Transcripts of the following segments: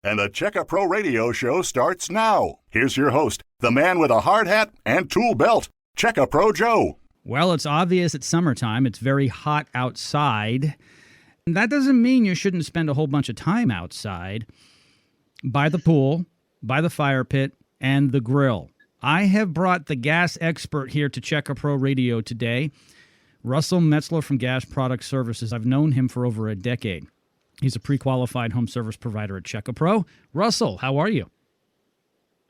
And the Checka Pro Radio Show starts now. Here's your host, the man with a hard hat and tool belt, Checka Pro Joe. Well, it's obvious it's summertime. It's very hot outside. And that doesn't mean you shouldn't spend a whole bunch of time outside, by the pool, by the fire pit, and the grill. I have brought the gas expert here to Checka Pro Radio today, Russell Metzler from Gas Product Services. I've known him for over a decade. He's a pre-qualified home service provider at Checka Pro. Russell, how are you?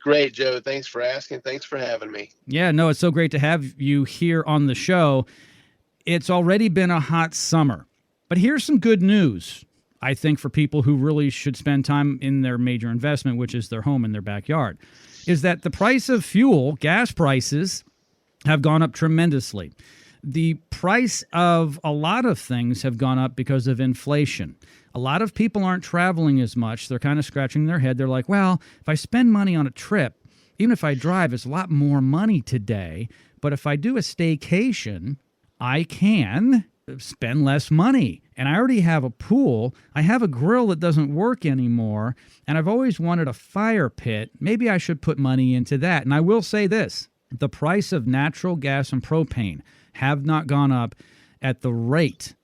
Great, Joe. Thanks for asking. Thanks for having me. Yeah, no, it's so great to have you here on the show. It's already been a hot summer, but here's some good news, I think, for people who really should spend time in their major investment, which is their home and their backyard, is that the price of fuel, gas prices, have gone up tremendously. The price of a lot of things have gone up because of inflation. A lot of people aren't traveling as much. They're kind of scratching their head. They're like, well, if I spend money on a trip, even if I drive, it's a lot more money today. But if I do a staycation, I can spend less money. And I already have a pool. I have a grill that doesn't work anymore. And I've always wanted a fire pit. Maybe I should put money into that. And I will say this, the price of natural gas and propane have not gone up at the rate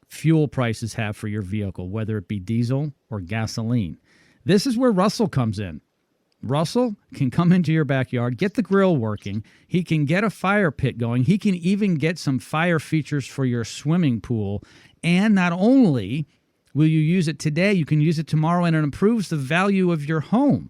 fuel prices have for your vehicle, whether it be diesel or gasoline. This is where Russell comes in. Russell can come into your backyard, get the grill working. He can get a fire pit going. He can even get some fire features for your swimming pool. And not only will you use it today, you can use it tomorrow, and it improves the value of your home.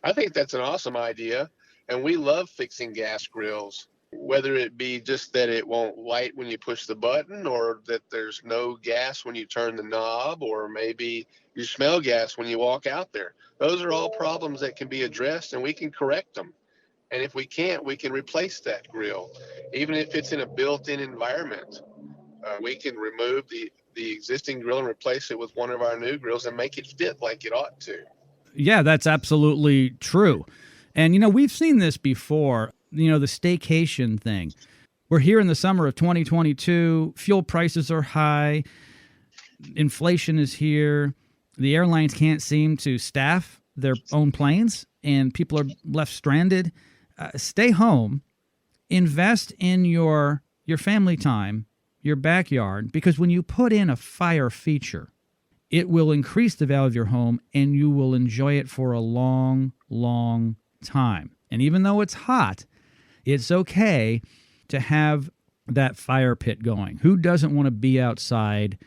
I think that's an awesome idea. And we love fixing gas grills, whether it be just that it won't light when you push the button, or that there's no gas when you turn the knob, or maybe you smell gas when you walk out there. Those are all problems that can be addressed, and we can correct them. And if we can't, we can replace that grill. Even if it's in a built-in environment, we can remove the existing grill and replace it with one of our new grills and make it fit like it ought to. Yeah, that's absolutely true. And, we've seen this before. The staycation thing. We're here in the summer of 2022. Fuel prices are high. Inflation is here. The airlines can't seem to staff their own planes, and people are left stranded. Stay home. Invest in your family time, your backyard, because when you put in a fire feature, it will increase the value of your home, and you will enjoy it for a long, long time. And even though it's hot, it's okay to have that fire pit going. Who doesn't want to be outside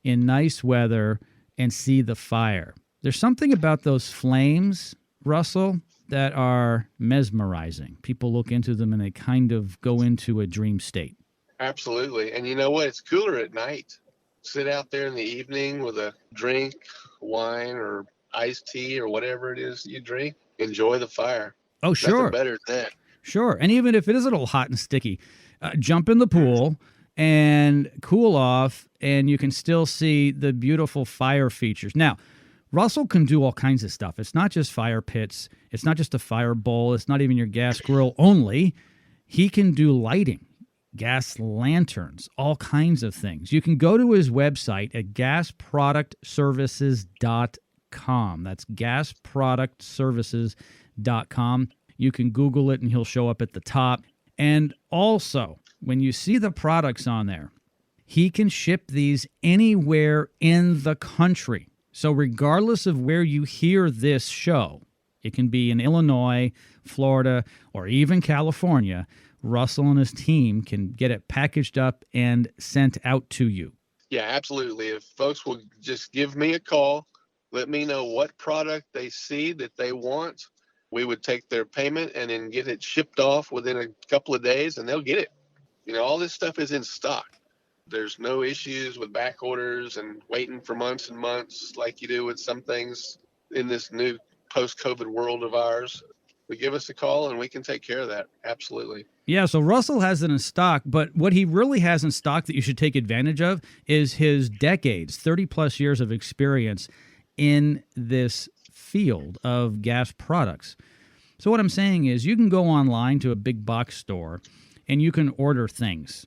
in nice weather and see the fire? There's something about those flames, Russell, that are mesmerizing. People look into them and they kind of go into a dream state. Absolutely. And you know what? It's cooler at night. Sit out there in the evening with a drink, wine or iced tea or whatever it is you drink. Enjoy the fire. Oh, sure. Nothing better than that. Sure. And even if it is a little hot and sticky, jump in the pool and cool off, and you can still see the beautiful fire features. Now, Russell can do all kinds of stuff. It's not just fire pits. It's not just a fire bowl. It's not even your gas grill only. He can do lighting, gas lanterns, all kinds of things. You can go to his website at gasproductservices.com. That's gasproductservices.com. You can Google it and he'll show up at the top. And also, when you see the products on there, he can ship these anywhere in the country. So regardless of where you hear this show, it can be in Illinois, Florida, or even California, Russell and his team can get it packaged up and sent out to you. Yeah, absolutely. If folks will just give me a call, let me know what product they see that they want. We would take their payment and then get it shipped off within a couple of days, and they'll get it. All this stuff is in stock. There's no issues with back orders and waiting for months and months like you do with some things in this new post-COVID world of ours. But give us a call and we can take care of that. Absolutely. Yeah, so Russell has it in stock, but what he really has in stock that you should take advantage of is his decades, 30-plus years of experience in this field of gas products. So what I'm saying is you can go online to a big box store and you can order things.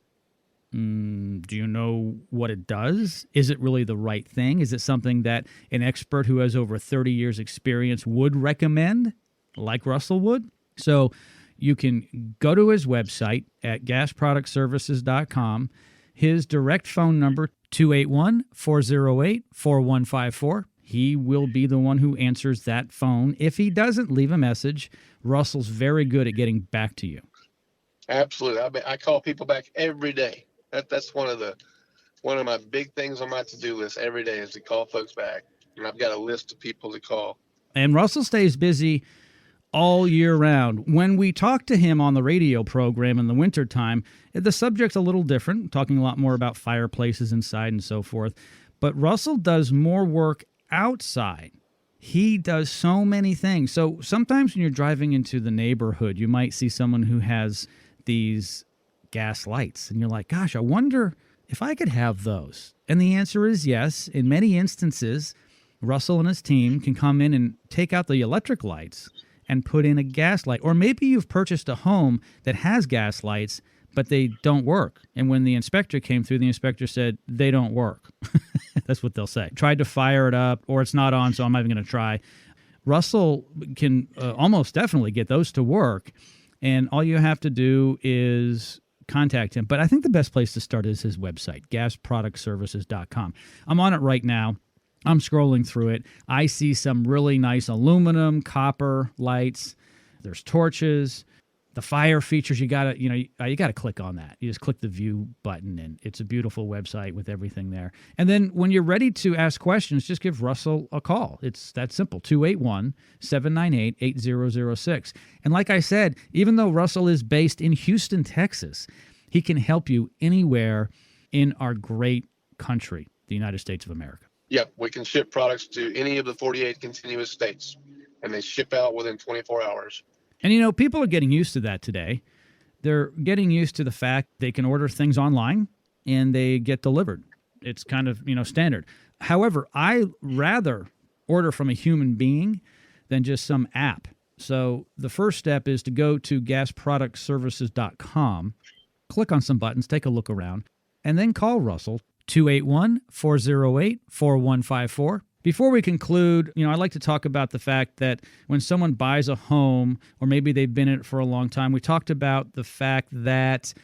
Do you know what it does? Is it really the right thing? Is it something that an expert who has over 30 years experience would recommend, like Russell would? So you can go to his website at gasproductservices.com. His direct phone number, 281-408-4154. He will be the one who answers that phone. If he doesn't leave a message, Russell's very good at getting back to you. Absolutely. I call people back every day. That's one of my big things on my to-do list every day is to call folks back. And I've got a list of people to call. And Russell stays busy all year round. When we talk to him on the radio program in the wintertime, the subject's a little different, talking a lot more about fireplaces inside and so forth. But Russell does more work outside. He does so many things. So sometimes when you're driving into the neighborhood, you might see someone who has these gas lights, and you're like, gosh, I wonder if I could have those. And the answer is yes. In many instances, Russell and his team can come in and take out the electric lights and put in a gas light. Or maybe you've purchased a home that has gas lights, but they don't work. And when the inspector came through, the inspector said, they don't work. That's what they'll say. Tried to fire it up, or it's not on, so I'm not even going to try. Russell can almost definitely get those to work. And all you have to do is contact him. But I think the best place to start is his website, gasproductservices.com. I'm on it right now. I'm scrolling through it. I see some really nice aluminum, copper lights. There's torches. The fire features, you gotta click on that. You just click the view button, and it's a beautiful website with everything there. And then when you're ready to ask questions, just give Russell a call. It's that simple, 281-798-8006. And like I said, even though Russell is based in Houston, Texas, he can help you anywhere in our great country, the United States of America. Yep, we can ship products to any of the 48 continuous states, and they ship out within 24 hours. And, people are getting used to that today. They're getting used to the fact they can order things online and they get delivered. It's kind of, standard. However, I rather order from a human being than just some app. So the first step is to go to gasproductservices.com, click on some buttons, take a look around, and then call Russell, 281-408-4154. Before we conclude, I'd like to talk about the fact that when someone buys a home, or maybe they've been in it for a long time, we talked about the fact that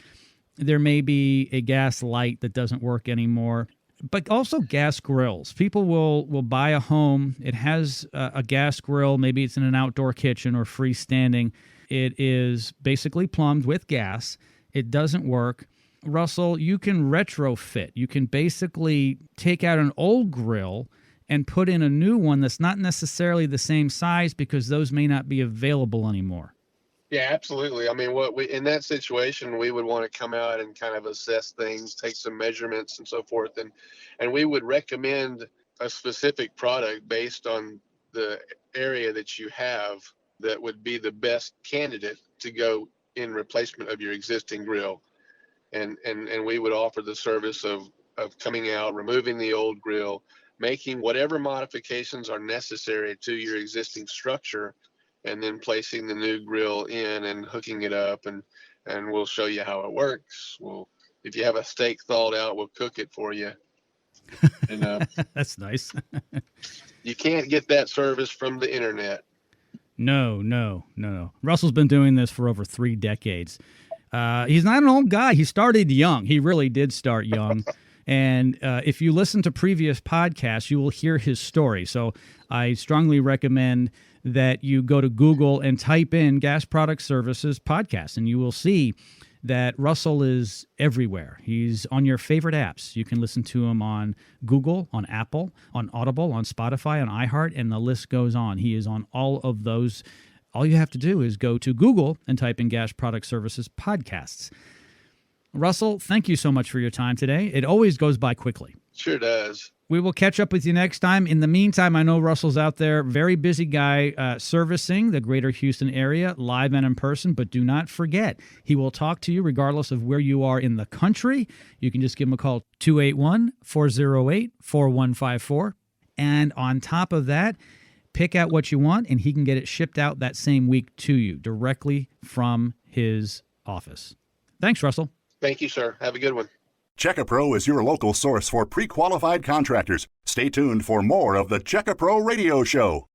there may be a gas light that doesn't work anymore, but also gas grills. People will buy a home. It has a gas grill. Maybe it's in an outdoor kitchen or freestanding. It is basically plumbed with gas. It doesn't work. Russell, you can retrofit. You can basically take out an old grill and put in a new one that's not necessarily the same size because those may not be available anymore. Yeah, absolutely. I mean, in that situation, we would want to come out and kind of assess things, take some measurements and so forth. And we would recommend a specific product based on the area that you have that would be the best candidate to go in replacement of your existing grill. And we would offer the service of coming out, removing the old grill, making whatever modifications are necessary to your existing structure, and then placing the new grill in and hooking it up, and we'll show you how it works. If you have a steak thawed out, we'll cook it for you. And that's nice. You can't get that service from the internet. No. Russell's been doing this for over 3 decades. He's not an old guy. He started young. He really did start young. And if you listen to previous podcasts, you will hear his story. So I strongly recommend that you go to Google and type in Gas Product Services Podcast, and you will see that Russell is everywhere. He's on your favorite apps. You can listen to him on Google, on Apple, on Audible, on Spotify, on iHeart, and the list goes on. He is on all of those. All you have to do is go to Google and type in Gas Product Services Podcasts. Russell, thank you so much for your time today. It always goes by quickly. Sure does. We will catch up with you next time. In the meantime, I know Russell's out there, very busy guy, servicing the greater Houston area, live and in person. But do not forget, he will talk to you regardless of where you are in the country. You can just give him a call, 281-408-4154. And on top of that, pick out what you want, and he can get it shipped out that same week to you directly from his office. Thanks, Russell. Thank you, sir. Have a good one. Check-A-Pro is your local source for pre-qualified contractors. Stay tuned for more of the Check-A-Pro Radio Show.